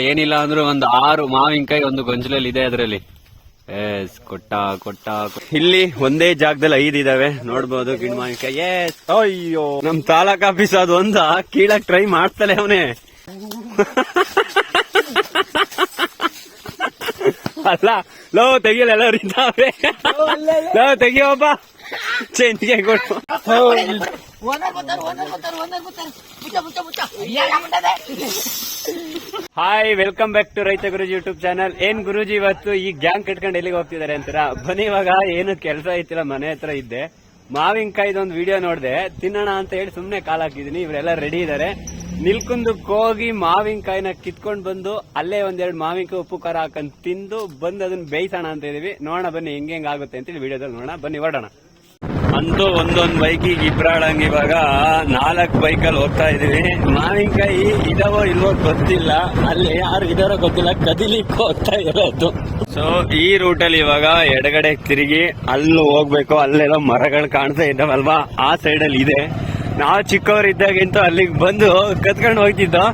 ಏನಿಲ್ಲ ಅಂದ್ರೂ ಒಂದು 6 ಮಾವಿನಕಾಯಿ ಒಂದು ಗೊಂಚಲಲ್ಲಿ ಇದೆ ಅದ್ರಲ್ಲಿ. ಕೊಟ್ಟ ಇಲ್ಲಿ ಒಂದೇ ಜಾಗದಲ್ಲಿ 5 ಇದಾವೆ ನೋಡ್ಬೋದು ಗಿಡ ಮಾವಿನಕಾಯಿ. ಅಯ್ಯೋ ನಮ್ ತಾಲೂಕ್ ಆಫೀಸ್ ಅದು ಒಂದ ಕೀಳಕ್ ಟ್ರೈ ಮಾಡ್ತಲೇ ಅವನೇ. ಅಲ್ಲ ಲೋ ತೆಗಿಯಲ್ಲ ಎಲ್ಲರೂ ಇದ್ದಾವೆ. ಲೋ ತೆಗಿಯೋಬ್ಬ ಚೇಂಜ್ಗೆ ಕೊಡು. ಹಾಯ್, ವೆಲ್ಕಮ್ ಬ್ಯಾಕ್ ಟು ರೈತ ಗುರುಜಿ ಯೂಟ್ಯೂಬ್ ಚಾನಲ್. ಏನ್ ಗುರುಜಿ ಇವತ್ತು ಈ ಗ್ಯಾಂಗ್ ಕಟ್ಕೊಂಡು ಎಲ್ಲಿಗೆ ಹೋಗ್ತಿದಾರೆ ಅಂತೀರಾ? ಬನ್ನಿ, ಇವಾಗ ಏನು ಕೆಲಸ ಐತಿಲ್ಲ, ಮನೆ ಹತ್ರ ಇದ್ದೆ. ಮಾವಿನಕಾಯ್ದೊಂದು ವಿಡಿಯೋ ನೋಡ್ದೆ, ತಿನ್ನೋಣ ಅಂತ ಹೇಳಿ ಸುಮ್ನೆ ಕಾಲ್ ಹಾಕಿದೀನಿ. ಇವರೆಲ್ಲ ರೆಡಿ ಇದಾರೆ. ನಿಲ್ಕುಂದಕ್ಕೆ ಹೋಗಿ ಮಾವಿನಕಾಯಿನ ಕಿತ್ಕೊಂಡ್ ಬಂದು ಅಲ್ಲೇ 1-2 ಮಾವಿನಕಾಯಿ ಉಪ್ಪು ಖಾರ ಹಾಕೊಂಡ್ ತಿಂದು ಬಂದು ಅದನ್ನ ಬೇಯಿಸೋಣ ಅಂತ ಇದೀವಿ. ನೋಡೋಣ ಬನ್ನಿ ಹೆಂಗ್ ಆಗುತ್ತೆ ಅಂತೇಳಿ ವಿಡಿಯೋದಲ್ಲಿ ನೋಡೋಣ. ಬನ್ನಿ ಹೊರಡೋಣ. ಅಂತೂ ಒಂದೊಂದ್ ಬೈಕಿಗೆ ಇಬ್ರಾಳಂಗ್ ಇವಾಗ 4 ಬೈಕಲ್ಲಿ ಹೋಗ್ತಾ ಇದೀವಿ. ಮಾವಿನಕಾಯಿ ಇದಾವೋ ಇಲ್ವೋ ಗೊತ್ತಿಲ್ಲ, ಅಲ್ಲಿ ಯಾರು ಇದಾರೋ ಗೊತ್ತಿಲ್ಲ, ಕದಿಲಿಕ್ಕೆ ಹೋಗ್ತಾ ಇರೋದು. ಸೊ ಈ ರೂಟಲ್ಲಿ ಇವಾಗ ಎಡಗಡೆ ತಿರುಗಿ ಅಲ್ಲಿ ಹೋಗ್ಬೇಕು. ಅಲ್ಲೆಲ್ಲ ಮರಗಳು ಕಾಣ್ತಾ ಇದ್ದಾವಲ್ವಾ, ಆ ಸೈಡಲ್ಲಿ ಇದೆ. ನಾವು ಚಿಕ್ಕವರಿದ್ದಾಗಿಂತೂ ಅಲ್ಲಿಗೆ ಬಂದು ಕತ್ಕೊಂಡು ಹೋಗ್ತಿದ್ದೋ.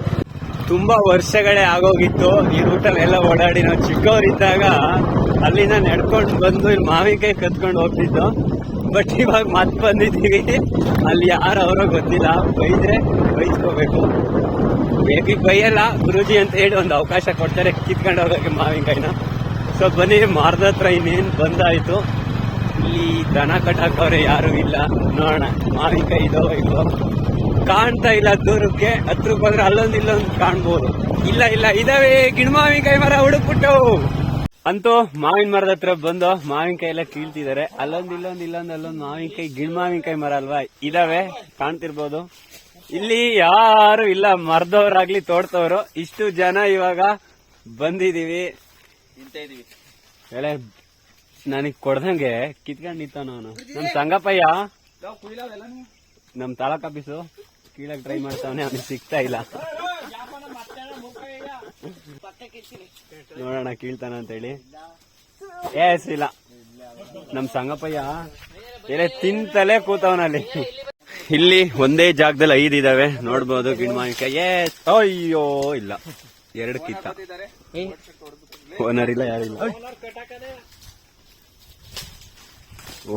ತುಂಬಾ ವರ್ಷಗಳೇ ಆಗೋಗಿತ್ತು ಈ ರೂಟಲ್ಲಿ ಎಲ್ಲ ಓಡಾಡಿ. ನಾವು ಚಿಕ್ಕವರಿದ್ದಾಗ ಅಲ್ಲಿಂದ ನಡ್ಕೊಂಡು ಬಂದು ಇಲ್ಲಿ ಮಾವಿನಕಾಯಿ ಕತ್ಕೊಂಡು ಹೋಗ್ತಿದ್ದೋ. ಬಟ್ ಇವಾಗ ಮತ್ತೆ ಬಂದಿದ್ದೀವಿ, ಅಲ್ಲಿ ಯಾರು ಅವರೋ ಗೊತ್ತಿಲ್ಲ. ಬೈದ್ರೆ ಬೈಸ್ಕೋಬೇಕು, ಬೇಕಿ ಬೈಯಲ್ಲ ಗುರುಜಿ ಅಂತ ಹೇಳಿ ಒಂದು ಅವಕಾಶ ಕೊಡ್ತಾರೆ ಕಿತ್ಕೊಂಡು ಹೋಗೋಕೆ ಮಾವಿನಕಾಯಿನ. ಸೊ ಬನ್ನಿ, ಮಾರ್ದ ಹತ್ರ ಇನ್ನೇನು ಬಂದಾಯ್ತು. ಇಲ್ಲಿ ದನ ಕಟ್ಟಾಕವ್ರೆ ಯಾರು ಇಲ್ಲ. ನೋಡೋಣ ಮಾವಿನಕಾಯಿ ಇದೋ ಇಲ್ವೋ, ಕಾಣ್ತಾ ಇಲ್ಲ. ದೂರಕ್ಕೆ ಹತ್ರಕ್ಕೆ ಹೋದ್ರೆ ಅಲ್ಲೊಂದು ಇಲ್ಲೊಂದು ಕಾಣ್ಬೋದು. ಇಲ್ಲ ಇದಾವೆ ಗಿಡ ಮಾವಿನಕಾಯಿ ಮರ ಹುಡುಕ್ಬಿಟ್ಟು. ಅಂತೂ ಮಾವಿನ ಮರದ ಹತ್ರ ಬಂದು ಮಾವಿನಕಾಯಿ ಎಲ್ಲ ಕೀಳ್ತಿದ್ದಾರೆ. ಅಲ್ಲೊಂದು ಮಾವಿನಕಾಯಿ, ಗಿಡ ಮಾವಿನಕಾಯಿ ಮರ ಅಲ್ವಾ, ಇದಾವೆ, ಕಾಣ್ತಿರ್ಬೋದು. ಇಲ್ಲಿ ಯಾರು ಇಲ್ಲ, ಮರದವ್ರಾಗ್ಲಿ ತೋಡ್ತವ್ರು. ಇಷ್ಟು ಜನ ಇವಾಗ ಬಂದಿದೀವಿ. ಎಲೆ ನನಗ್ ಕೊಡ್ದಂಗೆ ಕಿತ್ಕೊಂಡ್ ನಿಂತಾನ ಅವನು. ನಮ್ ಸಂಗಪ್ಪಯ್ಯ ನಮ್ ತಾಲೂಕ್ ಆಫೀಸು ಕೀಳಕ್ ಟ್ರೈ ಮಾಡ್ತಾವನೆ, ಅವನಿಗೆ ಸಿಗ್ತಾ ಇಲ್ಲ. ನೋಡೋಣ ಕೀಳ್ತಾನ ಅಂತ ಹೇಳಿ. ಇಲ್ಲ ನಮ್ ಸಂಗಪ್ಪಯ್ಯ ಎಲೆ ತಿಂತಲೇ ಕೂತವನಲ್ಲಿ. ಇಲ್ಲಿ ಒಂದೇ ಜಾಗದಲ್ಲಿ 5 ಇದಾವೆ ನೋಡ್ಬೋದು ಗಿಡ ಮಾವಿನಕಾಯಿ. ಅಯ್ಯೋ ಇಲ್ಲ, 2 ಕಿತ್ತ. ಓನರ್ ಇಲ್ಲ, ಯಾರಿಲ್ಲ.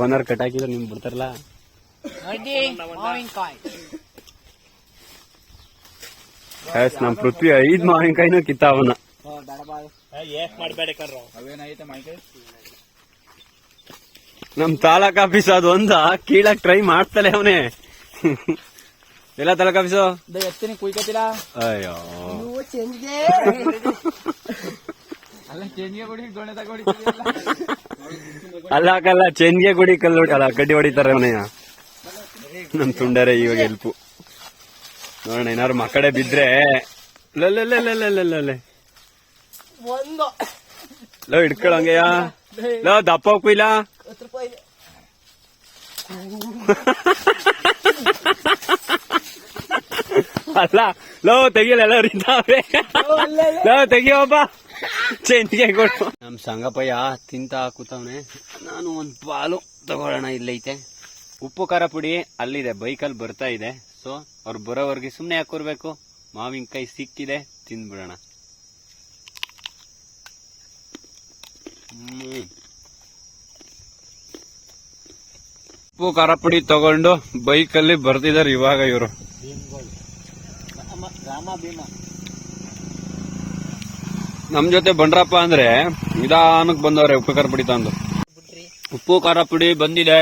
ಓನರ್ ಕಟಾಕಿದ್ರೆ ನಿಮ್ಗೆ ಬಿಡ್ತಾರಲ್ಲ. ನಮ್ ಪೃಥ್ವಿ 5 ಮಾವಿನಕಾಯಿನೂ ಕಿತ್ತ ಅವನ. ನಮ್ ತಾಲೂಕ್ ಆಫೀಸ್ ಅದು ಒಂದ ಕೀಳಕ್ ಟ್ರೈ ಮಾಡ್ತಲೇ ಅವನೇ. ಎಲ್ಲ ತಾಲೂಕ್ ಆಫೀಸು ಅಯ್ಯೋ ಅಲ್ಲ ಚೆನ್ಗೆ ಗುಡಿ ಕಲ್ಲು ಅಲ್ಲ ಕಡ್ಡಿ ಹೊಡಿತಾರೆ ಅವನಯ್ಯ. ನಮ್ ತುಂಡರೆ ಇವಾಗ ಹೆಲ್ಪು. ನೋಡೋಣ ಏನಾದ್ರು ಮಕ್ಕಳೇ ಬಿದ್ರೆ ಲೋ ಹಿಡ್ಕೊಳಂಗೆಯ. ಲೋ ದಪ್ಪ ಹೋಗ್ಬಿಲ್ಲ. ಅಲ್ಲ ಲೋ ತೆಗಿಯಲ್ಲ, ಎಲ್ಲರೂ ಇದ್ದಾವೆ. ಲೋ ತೆಗಿಯೋಬ್ಬ ಚೇಂಜ್ಗೆ ಕೊಡು. ನಮ್ ಸಂಗಪ್ಪಯ್ಯ ತಿಂತ ಕೂತವನೆ. ನಾನು ಒಂದ್ ಪಾಲು ತಗೊಳ್ಳೋಣ, ಇಲ್ಲೈತೆ ಉಪ್ಪು ಖಾರ ಪುಡಿ, ಅಲ್ಲಿದೆ ಬೈಕಲ್ಲಿ ಬರ್ತಾ ಇದೆ. ಸೊ ಅವ್ರು ಬರೋವರ್ಗೆ ಸುಮ್ನೆ ಹಾಕೋರ್ಬೇಕು. ಮಾವಿನಕಾಯಿ ಸಿಕ್ಕಿದೆ, ತಿಂದ್ಬಿಡೋಣ. ಉಪ್ಪು ಖಾರ ಪುಡಿ ತಗೊಂಡು ಬೈಕಲ್ಲಿ ಬರ್ತಿದಾರೆ ಇವಾಗ ಇವರು. ನಮ್ ಜೊತೆ ಬಂಡ್ರಪ್ಪ ಅಂದ್ರೆ ನಿಧಾನಕ್ಕೆ ಬಂದವ್ರೆ ಉಪ್ಪು ಖಾರ ಪುಡಿ ತಂದು. ಉಪ್ಪು ಖಾರ ಪುಡಿ ಬಂದಿದೆ.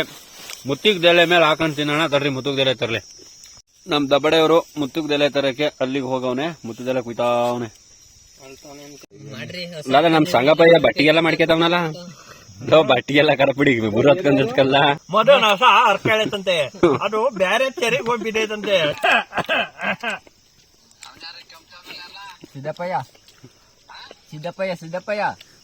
ಮುತ್ತಿಗೆದೆಲೆ ಮೇಲೆ ಹಾಕೊಂಡ್ ತಿನ್ನೋಣ. ತರ್ರಿ ಮುತ್ತುಗದೆಲೆ ತರ್ಲಿ. ನಮ್ ದಬ್ಬಡೆಯವರು ಮುತ್ತುಗದೆಲೆ ತರಕ್ಕೆ ಅಲ್ಲಿಗೆ ಹೋಗವನೆ. ಮುತ್ತುದೆಲೆ ಕುಯ್ತಾವನೆ. ಅಲ್ಲ ನಮ್ ಸಂಗಪ್ಪಯ್ಯ ಬಟ್ಟಿಗೆಲ್ಲ ಮಾಡ್ಕೇತವನಲ್ಲ. ಬಟ್ಟಿಗೆಲ್ಲ ಖಾರ ಪುಡಿ ಬುರು ಹತ್ಕೊಂಡ್ಕಲ್ಲ. ಮೊದಲ ಅರ್ಕಳೈತಂತೆ, ಅದು ಬ್ಯಾರೆ ತೆರಿಗೆ ಹೋಗ್ಬಿಟ್ಟೈತಂತೆ. ಸಿದ್ದಪ್ಪಯ್ಯ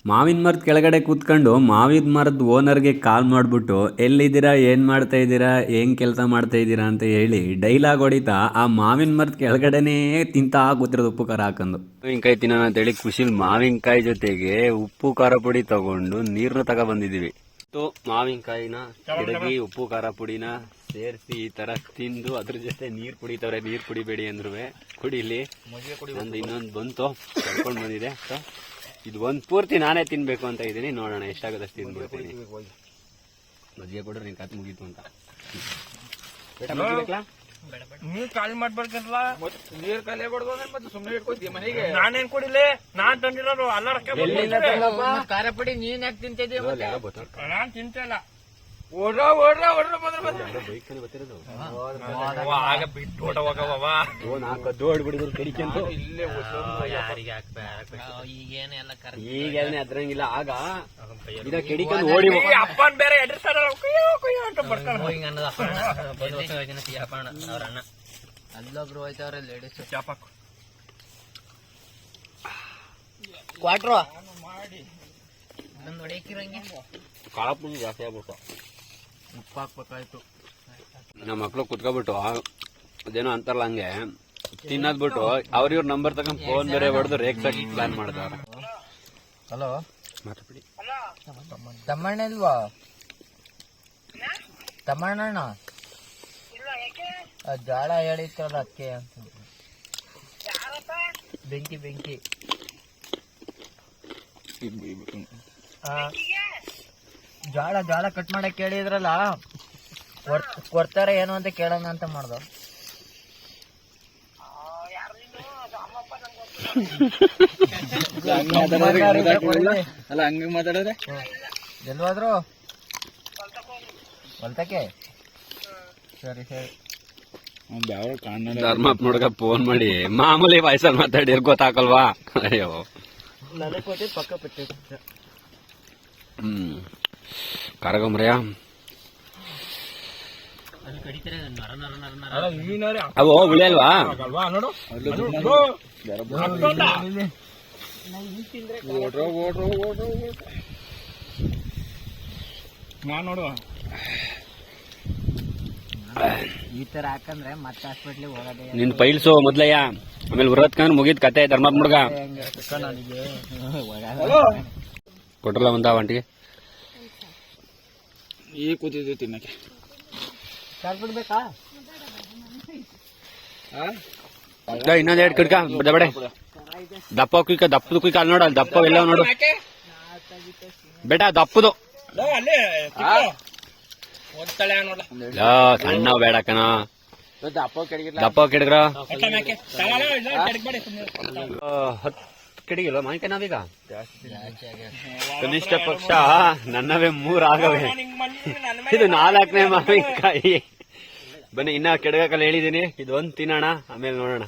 ಮಾವಿನ ಮರದ ಕೆಳಗಡೆ ಕೂತ್ಕೊಂಡು ಮಾವಿನ ಮರದ ಓನರ್ಗೆ ಕಾಲ್ ಮಾಡ್ಬಿಟ್ಟು ಎಲ್ಲಿದ್ದೀರಾ, ಏನ್ ಮಾಡ್ತಾ ಇದ್ದೀರಾ, ಹೆಂಗ್ ಕೆಲಸ ಮಾಡ್ತಾ ಇದ್ದೀರಾ ಅಂತ ಹೇಳಿ ಡೈಲಾಗ್ ಹೊಡಿತಾ ಆ ಮಾವಿನ ಮರದ ಕೆಳಗಡೆನೆ ತಿಂತಾ ಕೂತಿರೋದು ಉಪ್ಪು ಖಾರ ಹಾಕೊಂಡು. ಮಾವಿನಕಾಯಿ ತಿನ್ನೋಣ ಅಂತ ಹೇಳಿ ಖುಷಿಲ್ ಮಾವಿನಕಾಯಿ ಜೊತೆಗೆ ಉಪ್ಪು ಖಾರ ಪುಡಿ ತಗೊಂಡು ನೀರ್ನ ತಗೊ ಬಂದಿದೀವಿ. ಮಾವಿನಕಾಯಿನ ಕೆಡಗಿ ಉಪ್ಪು ಖಾರ ಪುಡಿನ ಸೇರಿಸಿ ಈ ತರ ತಿಂದು ಅದ್ರ ಜೊತೆ ನೀರ್ ಕುಡಿತವ್ರೆ. ನೀರ್ ಕುಡಿಬೇಡಿ ಅಂದ್ರು ಕುಡಿಲಿ. ನಂದು ಇನ್ನೊಂದು ಬಂತು ಕರ್ಕೊಂಡ್ ಬಂದಿದೆ. ಸೊ ಇದು ಒಂದ್ ಪೂರ್ತಿ ನಾನೇ ತಿನ್ಬೇಕು ಅಂತ ಇದೀನಿ. ನೋಡೋಣ ಎಷ್ಟಾಗುತ್ತೆ ತಿನ್ಬಿಡ್ತೀನಿ. ಮಜ್ಜಿಗೆ ಕೊಡ್ರಿ ನಿನ್ ಕತ್ ಮುಗೀತು ಅಂತ. ನೀರ್ ಖಾಲಿ ಮಾಡ್ಬೇಕಂತಲ್ಲ. ನೀರ್ ಖಾಲಿ ಕೊಡ್ಬೋದು ಮತ್ತೆ ಸುಮ್ಮನೆ ಇಟ್ಕೊತೀವಿ ಮನೆಗೆ. ನಾನೇನ್ ಕುಡಿಲಿ? ನಾನ್ ತಂದಿರೋದು ಅಲ್ಲರಕ್ಕೆ ಖಾರ ಪುಡಿ ನೀನ್ ಯಾಕೆ ತಿಂತಿದ್ದೀವಿ? ನಾನ್ ತಿಂತಲ್ಲ. ಓಡ್ರ ಬೈಕಲ್ಲಿ ಬರ್ತಿರೋದು ಆಗ ಬಿಟ್ಟು ಓಟ ಹೋಗವ. ದೋಡ್ಬಿಡಿದ್ರು ಕಡಿಕೆಂತು ಇಲ್ಲೇ ಈಗೇನೆ ಅದ್ರಂಗಿಲ್ಲ. ಆಗ ಇದ ಕೆಡಿಕೊಂಡು ಓಡಿ ಅಪ್ಪನ್ ಬೇರೆ ಎಡ್ರಿಸ್ತಾರಲ್ಲ ಅಂತ ಬರ್ತಾರ. ಅಲ್ಲೊಬ್ರು ಹೋಯ್ತವ್ರೆ ಲೇಡೀಸ್. ಚಾಪಾಕು ಕ್ವಾಟ್ರು ಮಾಡಿ ಹೊಡೆಕಿರಂಗೆ ಕಾಳಪುಡಿ ಜಾಸ್ತಿ ಆಗ್ಬಿಟ್ಟು ಉಪ್ಪು ಹಾಕ್ಬೇಕಾಯ್ತು. ನಮ್ಮ ಮಕ್ಳು ಕುತ್ಕೊಬಿಟ್ಟು ಅದೇನೋ ಅಂತಾರಲ್ಲ ಹಂಗೆ ತಿನ್ನದ್ ಬಿಟ್ಟು ಅವ್ರ ನಂಬರ್ ತಗೊಂಡ್ ಫೋನ್ ಬೇರೆ ಹೊಡೆದು ರೇಕ್ಸಕ್ ಪ್ಲಾನ್ ಮಾಡ್ತಾರ. ಹಲೋ ತಮ್ಮಣ್ಣ ಇಲ್ವಾ? ತಮ್ಮಣ್ಣ ಜಾಳ ಹೇಳಿತ್ತಲ್ಲ ಅದಕ್ಕೆ ಅಂತ. ಬೆಂಕಿ ಜಾಳ ಕಟ್ ಮಾಡಕ್ ಕೇಳಿದ್ರಲ್ಲ, ಕೊಡ್ತಾರೆ ಏನು ಅಂತ ಕೇಳೋಣ ಅಂತ ಮಾಡ್ದ. ಅಲ್ಲ ಹಂಗ ಮಾತಾಡಿದ್ರೆ ಎಲ್ವಾದ್ರು ಹೊಲ್ತಕ್ಕೆ. ಸರಿ ಧರ್ಮಪ್ಪ ನೋಡ್ಕ ಫೋನ್ ಮಾಡಿ ಮಾಮೂಲಿ ವಯಸ್ಸಲ್ಲಿ ಮಾತಾಡಿ ಗೊತ್ತಾಕಲ್ವಾ? ಅಯ್ಯೋ ನನಗೆ ಕೊಟ್ಟಿದ್ದು ಪಕ್ಕ ಪಟ್ಟಿ. ಕರಗಂಬ್ರಯ್ಯ ಅವು ಉಳಿಯಲ್ವಾ? ನೋಡು ನೋಡು ಈ ತರ ಹಾಕಂದ್ರೆ ಮತ್ತೆ ಹಾಸ್ಪಿಟ್ಲಿಗೆ ಹೋಗೋದೇ. ನಿನ್ ಪೈಲ್ಸು ಮೊದ್ಲಯ್ಯ, ಆಮೇಲೆ ಬರೋದ್ಕಂದ್ರೆ ಮುಗಿದ್ ಕತೆ ಧರ್ಮಪ್ಪ ಹುಡ್ಗ. ಕೊಟ್ರಲ್ಲ ಒಂದ ಒಂಟಿಗೆ ಈಗ ಕೂತಿದ್ವಿ ತಿನ್ನಕ್ಕೆ. ಬಿಡ್ಬೇಕಾ? ಇನ್ನೊಂದ್ ಎರಡು ಕಿಡ್ಕ ಬಡೆ ದಪ್ಪ ಕುಯ್ಕ ದಪ್ಪದು ಕುಯ್ಕ ಅಲ್ಲಿ ನೋಡ, ಅಲ್ಲಿ ದಪ್ಪ ಎಲ್ಲ ನೋಡು ಬೇಟ ದಪ್ಪದು. ಸಣ್ಣ ಬೇಡ ಕಣ, ದಪ್ಪ ಕೆಡಗ್ರ 10 ಕೆಡಗಿಲ್ವ ಮಾಹಿತಿ ನಾವೀಗ. ಕನಿಷ್ಠ ಪಕ್ಷ ನನ್ನವೇ 3 ಆಗವೆ, ಇದು 4ನೇ ಮಾವಿನಕಾಯಿ. ಬನ್ನಿ ಇನ್ನ ಕೆಡಗಕ್ಕಲ್ಲ ಹೇಳಿದೀನಿ. ಇದು ಒಂದ್ ತಿನ್ನೋಣ, ಆಮೇಲೆ ನೋಡೋಣ.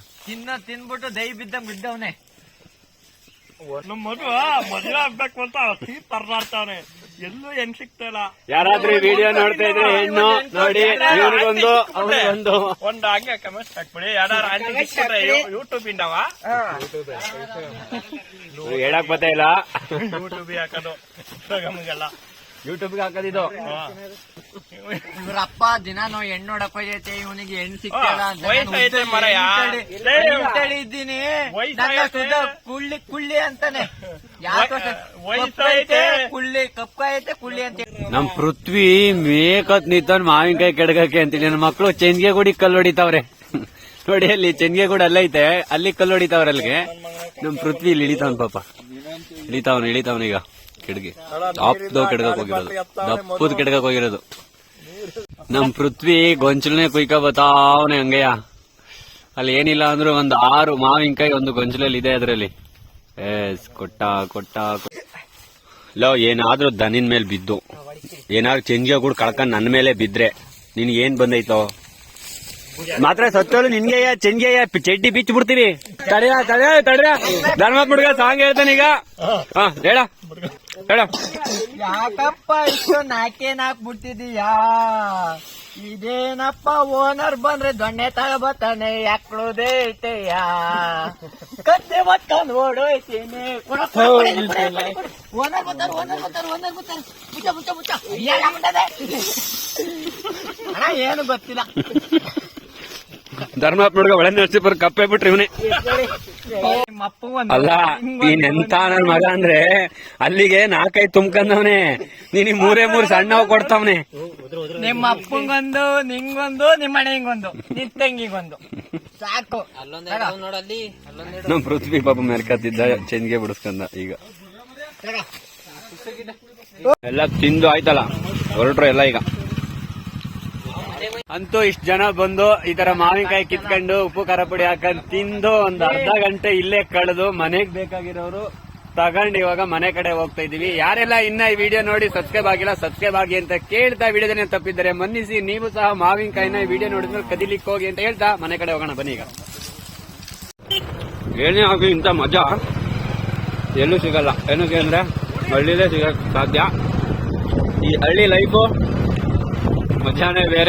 ತಿನ್ಬಿಟ್ಟು ದೈ ಬಿದ್ದವನೆ. ನಮ್ಮ ಮದುವೆ ಆಗ್ಬೇಕು ಅಂತ ಪರ್ದಾಡ್ತಾವನೆ, ಎಲ್ಲೂ ಹೆಣ್ ಸಿಗ್ತಾಯಿಲ್ಲ. ಯಾರಾದ್ರೂ ವಿಡಿಯೋ ನೋಡ್ತಾ ಇದ್ರೆ ಹೆಣ್ಣು ನೋಡಿ, ಇವನಿಗೊಂದು ಅವನಿಗೊಂದು ಒಂದ್ ಹಂಗೆ ಕಮೆಂಟ್ ಹಾಕ್ಬಿಡಿ. ಯಾರು ಯೂಟ್ಯೂಬ್ ಇಂದವ ಹೇಳಕ್ ಬರ್ತಾ ಇಲ್ಲ. ಯೂಟ್ಯೂಬ್ ಹಾಕೋದು ಇನ್ಸ್ಟಾಗ್ರಾಮ್ಗೆಲ್ಲ ಯೂಟ್ಯೂಬ್ಗೆ ಹಾಕೋದಿದ್ದು. ಇವ್ರಪ್ಪ ದಿನ ನಾವು ಹೆಣ್ಣು ನೋಡಕ್ ಹೋಗೈತೆ, ಇವನಿಗೆ ಹೆಣ್ಣು ಸಿಗ್ತಾಳ ಅಂತ ವಯಸ್ಸೈತೆ ಮರಯ, ಇದ್ದೀನಿ. ವಯಸ್ಸೈತೆ ಕುಳ್ಳಿ ಅಂತಾನೆ. ವಯಸ್ಸೈತೆ ಕುಳ್ಳಿ, ಕಪ್ಪೈತೆ ಕುಳ್ಳಿ ಅಂತ. ನಮ್ ಪೃಥ್ವಿ ಮೇಕತ್ ನಿಂತವನ್ ಮಾವಿನಕಾಯಿ ಕೆಡಗಕ್ಕೆ ಅಂತೀನಿ. ನನ್ನ ಮಕ್ಳು ಚೆನ್ಗೆ ಗುಡಿ ಕಲ್ಲು ಹೊಡಿತಾವ್ರೆ ನೋಡಿ, ಅಲ್ಲಿ ಚೆನ್ಗೆ ಗುಡಿ ಅಲ್ಲೈತೆ, ಅಲ್ಲಿ ಕಲ್ಲು ಹೊಡಿತಾವ್ರೆ ಅಲ್ಲಿಗೆ. ನಮ್ ಪೃಥ್ವಿ ಇಲ್ಲಿ ಇಳಿತಾವನ್ ಪಾಪ, ಇಳಿತಾವನ್ ಈಗ ಕೆಡಗಿ. ಟಾಪ್ದು ಕೆಡಗಕ್ ಹೋಗಿರೋದು, ದಪ್ಪದ್ ಕೆಡಗಕ್ ಹೋಗಿರೋದು. ನಮ್ ಪೃಥ್ವಿ ಗೊಂಚಲನೆ ಕುಯ್ಕ ಬತ್ತಾವನೆ ಹಂಗೆಯ. ಅಲ್ಲಿ ಏನಿಲ್ಲ ಅಂದ್ರೂ 6 ಮಾವಿನಕಾಯಿ ಒಂದು ಗೊಂಚಲಲ್ಲಿ ಇದೆ ಅದ್ರಲ್ಲಿ. ಕೊಟ್ಟ ಲೋ, ಏನಾದ್ರೂ ದನಿನ್ ಮೇಲೆ ಬಿದ್ದು ಏನಾದ್ರು ಚೆಂಜಿಗೆ ಕೂಡ ಕಳ್ಕೊಂಡ್ ನನ್ ಮೇಲೆ ಬಿದ್ರೆ ನಿನ್ಗೆ ಏನ್ ಬಂದೈತೋ ಮಾತ್ರ ಸತ್ತೋಳು ನಿನ್ಗೆ ಚೆಂಜಿಗೆ ಚಡ್ಡಿ ಬಿಚ್ಚಿ ಬಿಡ್ತೀವಿ. ತಡೆಯ ಧರ್ಮಪ್ಪ ಹುಡುಗ ಸಾಂಗ್ ಹೇಳ್ತಾನೆ ಈಗ. ಹೇಳ ಯಾಕಪ್ಪ ಇಷ್ಟು ನಾಕ್ ಬಿಡ್ತಿದೀಯಾ? ಇದೇನಪ್ಪ ಓನರ್ ಬಂದ್ರೆ ದೊಣ್ಣೆ ತಗೋಬತ್ತಾನೆ, ಯಾಕ್ಳೋದೇ ಐತೆಯ ಕತ್ತೆ ಬತ್ತಾನ ಓಡೋಯ್ತೇನೆ. ಓನರ್ ಬರ್ತಾರ ಏನು ಗೊತ್ತಿಲ್ಲ. ಧರ್ಮಪ್ಪ ಹುಡುಗ ಒಳ ನರಸೀಪುರ ಕಪ್ಪೆ ಬಿಟ್ರಿ ಇವನೇ. ನಿಮ್ಮ ಅಪ್ಪಗೊಂದು ಅಲ್ಲ ನೀನ್ ಎಂತ ನನ್ ಮಗ ಅಂದ್ರೆ ಅಲ್ಲಿಗೆ 4-5 ತುಂಬ್ಕಂದವ್ನೆ ನೀನ್ 3 ಸಣ್ಣವ್ ಕೊಡ್ತಾವ್ನೆ. ನಿಮ್ಮ ಅಪ್ಪಂಗೊಂದು, ನಿಂಗೊಂದು, ನಿಮ್ಮ ಮನೆಗೊಂದು, ನಿನ್ ತಂಗಿಗೊಂದು ಸಾಕು. ನಮ್ ಪೃಥ್ವಿ ಪಾಪ ಮೆರ್ಕತ್ತಿದ್ದ ಚೆಂದಿಗೆ ಬಿಡಿಸ್ಕೊಂಡ. ಈಗ ಎಲ್ಲ ತಿಂದು ಆಯ್ತಲ್ಲ, ಹೊರಟ್ರು ಎಲ್ಲ. ಈಗ ಅಂತೂ ಇಷ್ಟ ಜನ ಬಂದು ಈ ತರ ಮಾವಿನಕಾಯಿ ಕಿತ್ಕೊಂಡು ಉಪ್ಪು ಖಾರ ಪುಡಿ ಹಾಕೊಂಡು ತಿಂದು ಒಂದ್ ಅರ್ಧ ಗಂಟೆ ಇಲ್ಲೇ ಕಳೆದು ಮನೆಗ್ ಬೇಕಾಗಿರೋರು ತಗೊಂಡು ಇವಾಗ ಮನೆ ಕಡೆ ಹೋಗ್ತಾ ಇದೀವಿ. ಯಾರೆಲ್ಲ ಇನ್ನ ಈ ವಿಡಿಯೋ ನೋಡಿ ಸಬ್ಸ್ಕ್ರೈಬ್ ಆಗಿಲ್ಲ ಸಬ್ಸ್ಕ್ರೈಬ್ ಆಗಿ ಅಂತ ಕೇಳ್ತಾ ವಿಡಿಯೋದನ್ನ ತಪ್ಪಿದ್ದಾರೆ ಮನ್ನಿಸಿ. ನೀವು ಸಹ ಮಾವಿನಕಾಯಿನ ಈ ವಿಡಿಯೋ ನೋಡಿದ್ಮೇಲೆ ಕದಿಲಿಕ್ಕೆ ಹೋಗಿ ಅಂತ ಹೇಳ್ತಾ ಮನೆ ಕಡೆ ಹೋಗೋಣ ಬನ್ನಿ. ಈಗ ಏನೇ ಆಗಲಿ ಇಂತ ಮಜಾ ಎಲ್ಲೂ ಸಿಗಲ್ಲ. ಏನಕ್ಕೆ ಅಂದ್ರೆ ಹಳ್ಳಿಲೇ ಸಿಗಕ್ ಸಾಧ್ಯ. ಈ ಹಳ್ಳಿ ಲೈಫು ಮಜಾನೇ ಬೇರೆ.